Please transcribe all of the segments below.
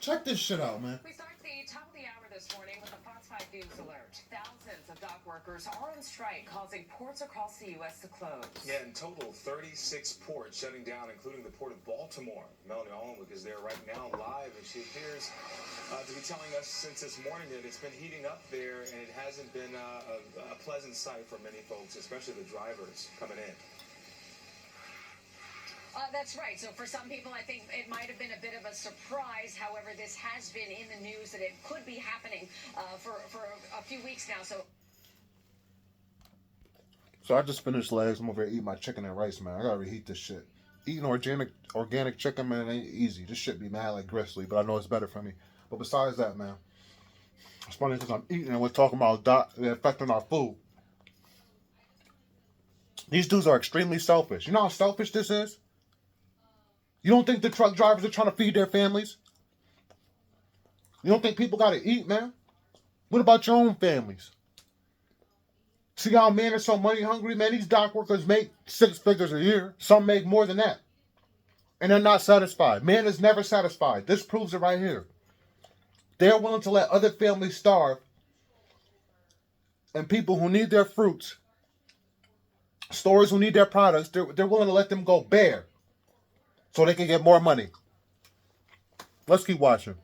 Check this shit out, man. We start the top of the hour this morning with a Fox 5 News alert. Thousands of dock workers are on strike, causing ports across the U.S. to close. Yeah, in total, 36 ports shutting down, including the port of Baltimore. Melanie Allenwick is there right now live, and she appears to be telling us since this morning that it's been heating up there, and it hasn't been a pleasant sight for many folks, especially the drivers coming in. That's right. So for some people, I think it might have been a bit of a surprise. However, this has been in the news that it could be happening for a few weeks now. So I just finished legs. I'm over here eating my chicken and rice, man. I gotta reheat this shit. Eating organic chicken, man, ain't easy. This shit be mad like gristly, but I know it's better for me. But besides that, man, it's funny because I'm eating and we're talking about affecting our food. These dudes are extremely selfish. You know how selfish this is? You don't think the truck drivers are trying to feed their families? You don't think people gotta eat, man? What about your own families? See how men are so money hungry, man? These dock workers make 6 figures a year. Some make more than that. And they're not satisfied. Man is never satisfied. This proves it right here. They're willing to let other families starve. And people who need their fruits, stores who need their products, they're willing to let them go bare so they can get more money. Let's keep watching.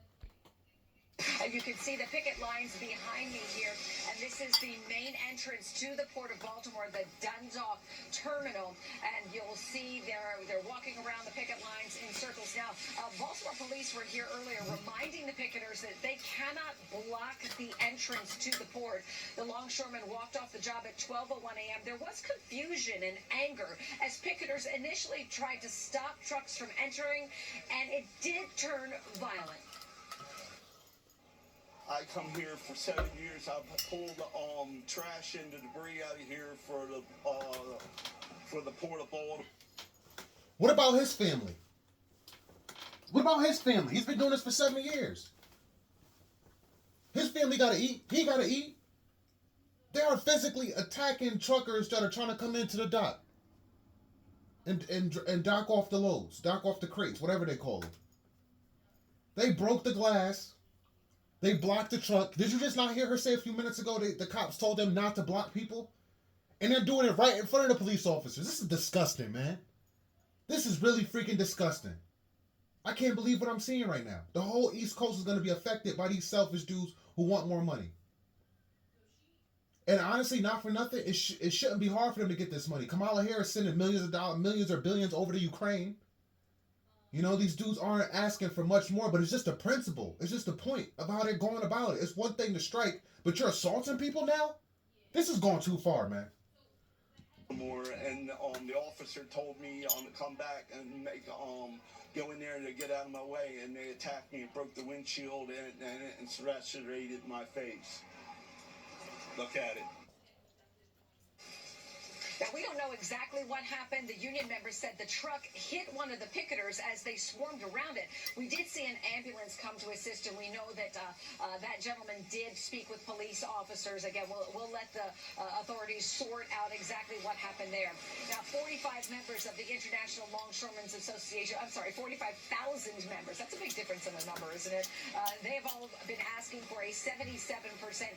And you can see the picket lines behind me here. And this is the main entrance to the Port of Baltimore, the Dundalk Terminal. And you'll see they're walking around the picket lines in circles. Now, Baltimore police were here earlier reminding the picketers that they cannot block the entrance to the port. The longshoremen walked off the job at 12:01 a.m. There was confusion and anger as picketers initially tried to stop trucks from entering, and it did turn violent. I come here for 7 years. I've pulled trash and the debris out of here for the Port of Baltimore. What about his family? What about his family? He's been doing this for 7 years. His family gotta eat. He gotta eat. They are physically attacking truckers that are trying to come into the dock and dock off the loads, dock off the crates, whatever they call them. They broke the glass. They blocked the truck. Did you just not hear her say a few minutes ago the cops told them not to block people? And they're doing it right in front of the police officers. This is disgusting, man. This is really freaking disgusting. I can't believe what I'm seeing right now. The whole East Coast is going to be affected by these selfish dudes who want more money. And honestly, not for nothing, it shouldn't be hard for them to get this money. Kamala Harris is sending millions of dollars, millions or billions over to Ukraine. You know, these dudes aren't asking for much more, but it's just a principle. It's just a point of how they're going about it. It's one thing to strike, but you're assaulting people now? This is going too far, man. And the officer told me to come back and go in there to get out of my way, and they attacked me and broke the windshield and lacerated my face. Look at it. Now, we don't know exactly what happened. The union members said the truck hit one of the picketers as they swarmed around it. We did see an ambulance come to assist, and we know that that gentleman did speak with police officers. Again, we'll let the authorities sort out exactly what happened there. Now, 45 members of the International Longshoremen's Association, 45,000 members. That's a big difference in the number, isn't it? They have all been asking for a 77%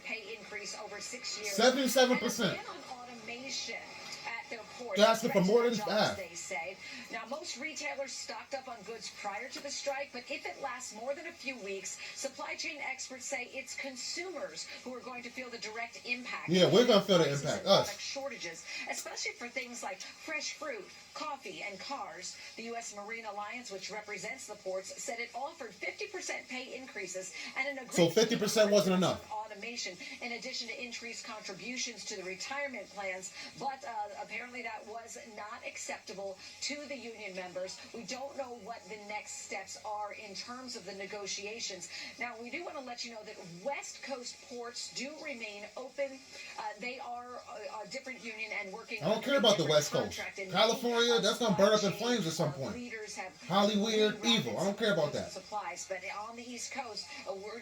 pay increase over 6 years. 77%. And on automation at their port. They're asking for more than that. They say. Now, most retailers stocked up on goods prior to the strike, but if it lasts more than a few weeks, supply chain experts say it's consumers who are going to feel the direct impact. Yeah, we're going to feel the impact. Product shortages, especially for things like fresh fruit, coffee, and cars. The U.S. Marine Alliance, which represents the ports, said it offered 50% pay increases and an agreement. So 50% wasn't enough. Automation, in addition to increased contributions to the retirement plans, but apparently that was not acceptable to the union members. We don't know what the next steps are in terms of the negotiations. Now, we do want to let you know that West Coast ports do remain open. They are a different union and working. I don't care about the West Coast. California, that's going to burn up in flames at some point. Hollywood, evil. I don't care about that. Supplies, but on the East Coast,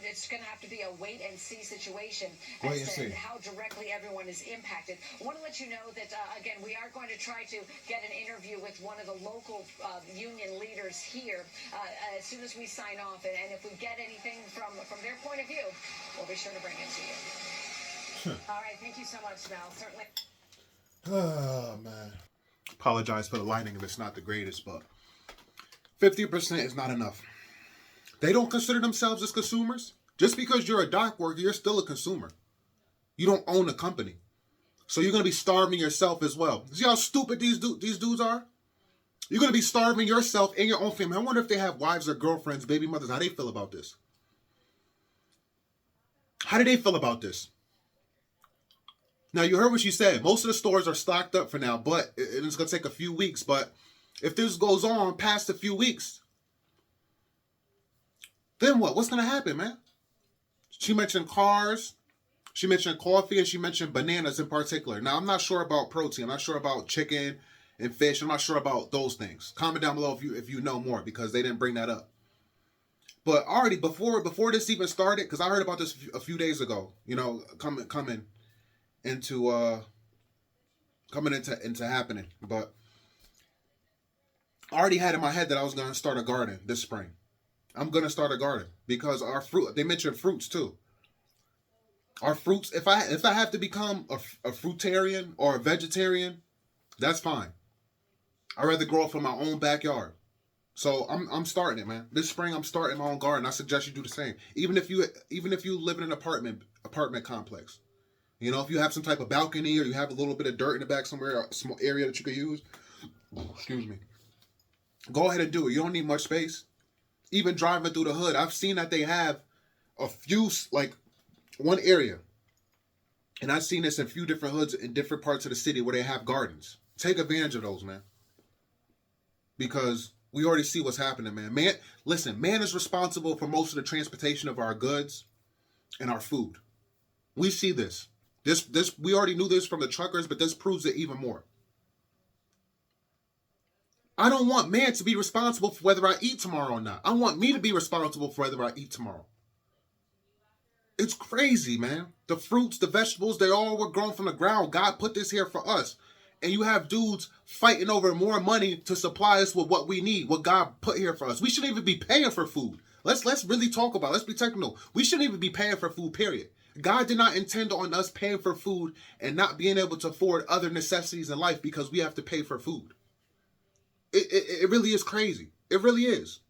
it's going to have to be a wait and see situation Wait as and to see how directly everyone is impacted. I want to let you know that a again, we are going to try to get an interview with one of the local union leaders here as soon as we sign off. And if we get anything from their point of view, we'll be sure to bring it to you. All right. Thank you so much, Mel. Certainly. Oh, man. Apologize for the lighting if it's not the greatest, but 50% is not enough. They don't consider themselves as consumers. Just because you're a dock worker, you're still a consumer. You don't own a company. So you're going to be starving yourself as well. See how stupid these dudes are? You're going to be starving yourself and your own family. I wonder if they have wives or girlfriends, baby mothers, how they feel about this. How do they feel about this? Now, you heard what she said. Most of the stores are stocked up for now, but it's going to take a few weeks. But if this goes on past a few weeks, then what? What's going to happen, man? She mentioned cars, she mentioned coffee, and she mentioned bananas in particular. Now, I'm not sure about protein. I'm not sure about chicken and fish. I'm not sure about those things. Comment down below if you know more, because they didn't bring that up. But already, before this even started, because I heard about this a few days ago, you know, coming into happening. But I already had in my head that I was going to start a garden this spring. I'm going to start a garden because our fruit, they mentioned fruits too. Our fruits, if I have to become a fruitarian or a vegetarian, that's fine. I'd rather grow it from my own backyard. So I'm starting it, man. This spring I'm starting my own garden. I suggest you do the same. Even if you live in an apartment complex. You know, if you have some type of balcony or you have a little bit of dirt in the back somewhere, a small area that you could use, excuse me, go ahead and do it. You don't need much space. Even driving through the hood, I've seen that they have a few, like one area. And I've seen this in a few different hoods in different parts of the city where they have gardens. Take advantage of those, man. Because we already see what's happening, man. Man is responsible for most of the transportation of our goods and our food. We see this. This we already knew this from the truckers, but this proves it even more. I don't want man to be responsible for whether I eat tomorrow or not. I want me to be responsible for whether I eat tomorrow. It's crazy, man. The fruits, the vegetables, they all were grown from the ground. God put this here for us. And you have dudes fighting over more money to supply us with what we need, what God put here for us. We shouldn't even be paying for food. Let's really talk about it. Let's be technical. We shouldn't even be paying for food, period. God did not intend on us paying for food and not being able to afford other necessities in life because we have to pay for food. It really is crazy. It really is.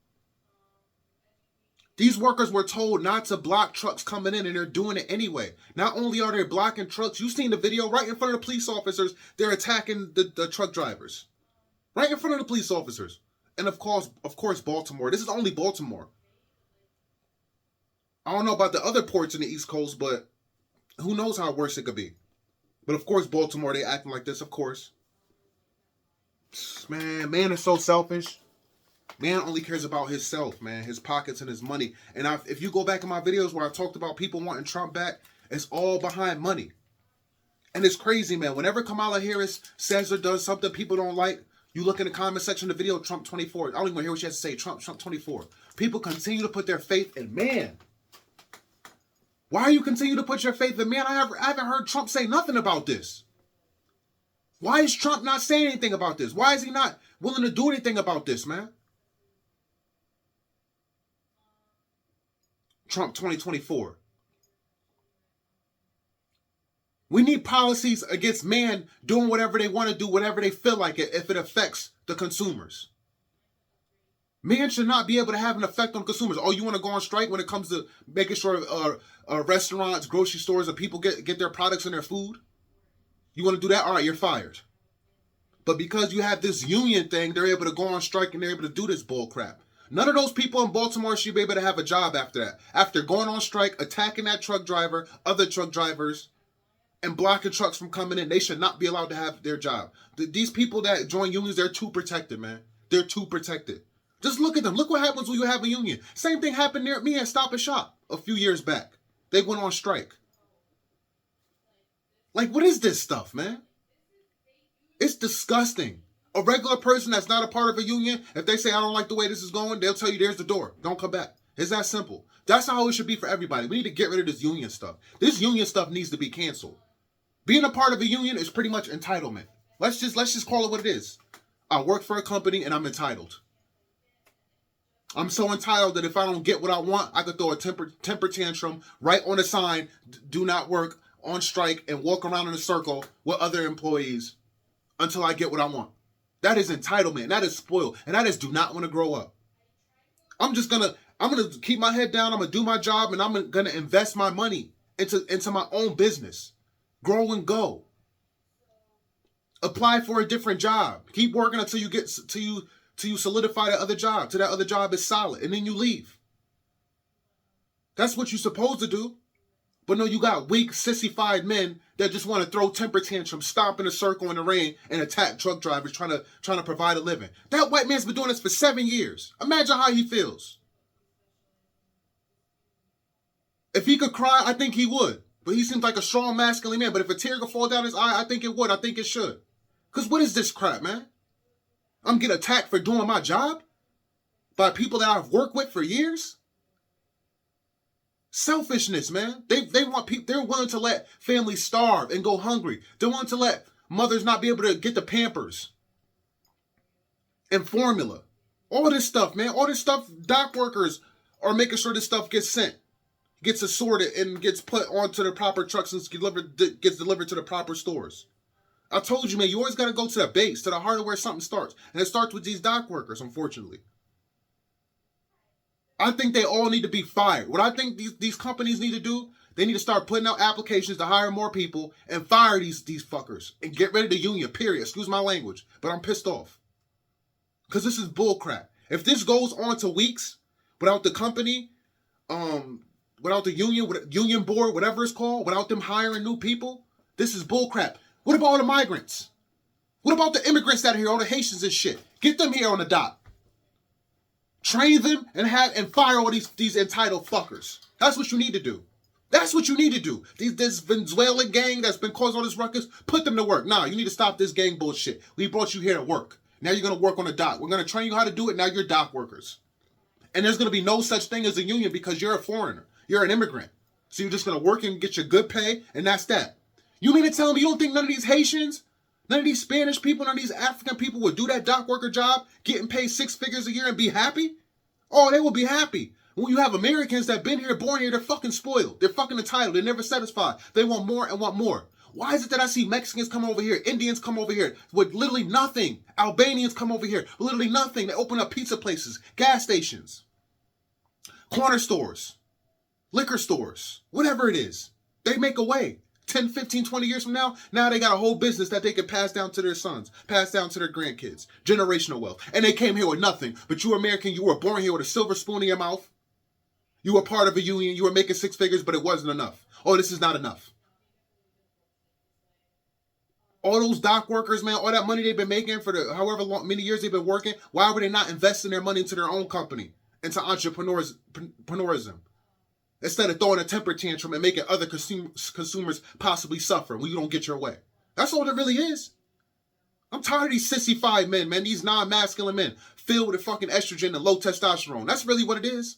These workers were told not to block trucks coming in, and they're doing it anyway. Not only are they blocking trucks, you've seen the video right in front of the police officers, they're attacking the truck drivers. Right in front of the police officers. And of course, Baltimore. This is only Baltimore. I don't know about the other ports in the East Coast, but who knows how worse it could be. But of course, Baltimore, they acting like this, of course. Man is so selfish. Man only cares about himself, man, his pockets and his money. And if you go back in my videos where I talked about people wanting Trump back, it's all behind money. And it's crazy, man. Whenever Kamala Harris says or does something people don't like, you look in the comment section of the video, Trump 24. I don't even want to hear what she has to say. Trump 24. People continue to put their faith in man. Why are you continue to put your faith in man? I haven't heard Trump say nothing about this. Why is Trump not saying anything about this? Why is he not willing to do anything about this, man? Trump 2024. We need policies against man doing whatever they want to do, whatever they feel like it, if it affects the consumers. Man should not be able to have an effect on consumers. Oh, you want to go on strike when it comes to making sure restaurants, grocery stores, and people get their products and their food? You want to do that? All right, you're fired. But because you have this union thing, they're able to go on strike and they're able to do this bull crap. None of those people in Baltimore should be able to have a job after that. After going on strike, attacking that truck driver, other truck drivers, and blocking trucks from coming in, they should not be allowed to have their job. These people that join unions, they're too protected, man. They're too protected. Just look at them. Look what happens when you have a union. Same thing happened near me at Stop and Shop a few years back. They went on strike. Like, what is this stuff, man? It's disgusting. A regular person that's not a part of a union, if they say, I don't like the way this is going, they'll tell you there's the door. Don't come back. It's that simple. That's how it should be for everybody. We need to get rid of this union stuff. This union stuff needs to be canceled. Being a part of a union is pretty much entitlement. Let's just call it what it is. I work for a company and I'm entitled. I'm so entitled that if I don't get what I want, I could throw a temper tantrum right on a sign, do not work, on strike, and walk around in a circle with other employees until I get what I want. That is entitlement. That is spoiled. And that is do not want to grow up. I'm gonna keep my head down. I'm gonna do my job, and I'm gonna invest my money into my own business. Grow and go. Apply for a different job. Keep working until you get till you solidify that other job. Till that other job is solid, and then you leave. That's what you're supposed to do. But no, you got weak, sissified men that just want to throw temper tantrums, stomp in a circle in the rain, and attack truck drivers trying to provide a living. That white man's been doing this for 7 years. Imagine how he feels. If he could cry, I think he would. But he seems like a strong, masculine man. But if a tear could fall down his eye, I think it would. I think it should. Because what is this crap, man? I'm getting attacked for doing my job by people that I've worked with for years? Selfishness, man. They want people. They're willing to let families starve and go hungry. They're willing to let mothers not be able to get the Pampers and formula. All this stuff, man. All this stuff. Dock workers are making sure this stuff gets sent, gets assorted, and gets put onto the proper trucks and gets delivered to the proper stores. I told you, man. You always got to go to the base, to the heart of where something starts, and it starts with these dock workers. Unfortunately. I think they all need to be fired. What I think these companies need to do, they need to start putting out applications to hire more people and fire these fuckers and get rid of the union, period. Excuse my language, but I'm pissed off. Because this is bullcrap. If this goes on to weeks without the company, without the union board, whatever it's called, without them hiring new people, this is bullcrap. What about all the migrants? What about the immigrants that are here, all the Haitians and shit? Get them here on the dock. Train them and fire all these entitled fuckers. That's what you need to do. That's what you need to do. This Venezuelan gang that's been causing all this ruckus, put them to work. Nah, you need to stop this gang bullshit. We brought you here to work. Now you're going to work on the dock. We're going to train you how to do it. Now you're dock workers. And there's going to be no such thing as a union because you're a foreigner. You're an immigrant. So you're just going to work and get your good pay, and that's that. You mean to tell me you don't think none of these Haitians, none of these Spanish people, none of these African people would do that dock worker job, getting paid 6 figures a year and be happy? Oh, they will be happy. When you have Americans that been here, born here, they're fucking spoiled. They're fucking entitled. They're never satisfied. They want more and want more. Why is it that I see Mexicans come over here, Indians come over here with literally nothing, Albanians come over here, literally nothing. They open up pizza places, gas stations, corner stores, liquor stores, whatever it is. They make a way. 10, 15, 20 years from now they got a whole business that they can pass down to their sons, pass down to their grandkids. Generational wealth. And they came here with nothing. But you American, you were born here with a silver spoon in your mouth. You were part of a union. You were making 6 figures, but it wasn't enough. Oh, this is not enough. All those dock workers, man, all that money they've been making for the however many years they've been working, why were they not investing their money into their own company, into entrepreneurism? Instead of throwing a temper tantrum and making other consumers possibly suffer when you don't get your way. That's all it really is. I'm tired of these sissified men, man. These non-masculine men filled with fucking estrogen and low testosterone. That's really what it is.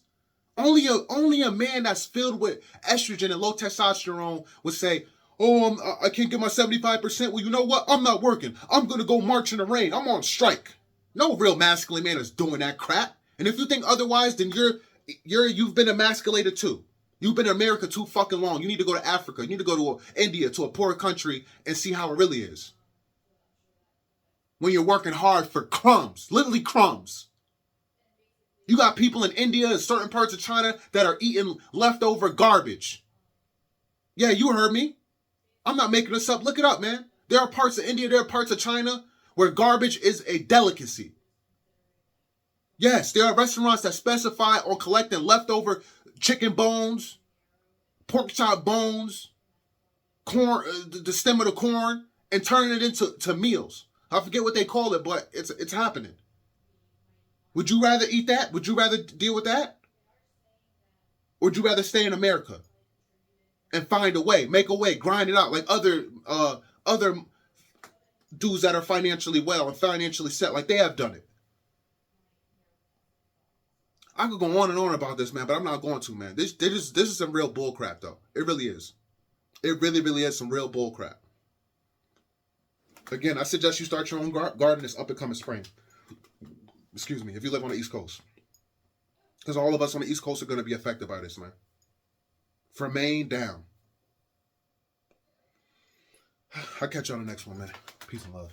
Only a man that's filled with estrogen and low testosterone would say, oh, I can't get my 75%. Well, you know what? I'm not working. I'm going to go march in the rain. I'm on strike. No real masculine man is doing that crap. And if you think otherwise, then you've been emasculated too. You've been in America too fucking long. You need to go to Africa. You need to go to India, to a poor country, and see how it really is. When you're working hard for crumbs, literally crumbs. You got people in India and certain parts of China that are eating leftover garbage. Yeah, you heard me. I'm not making this up. Look it up, man. There are parts of India, there are parts of China where garbage is a delicacy. Yes, there are restaurants that specify on collecting leftover chicken bones, pork chop bones, corn, the stem of the corn, and turning it into meals. I forget what they call it, but it's happening. Would you rather eat that? Would you rather deal with that? Or would you rather stay in America and find a way, make a way, grind it out like other dudes that are financially well and financially set, like they have done it? I could go on and on about this, man, but I'm not going to, man. This is some real bullcrap, though. It really is. It really, really is some real bullcrap. Again, I suggest you start your own garden this up and coming spring. Excuse me, if you live on the East Coast. Because all of us on the East Coast are going to be affected by this, man. From Maine down. I'll catch you on the next one, man. Peace and love.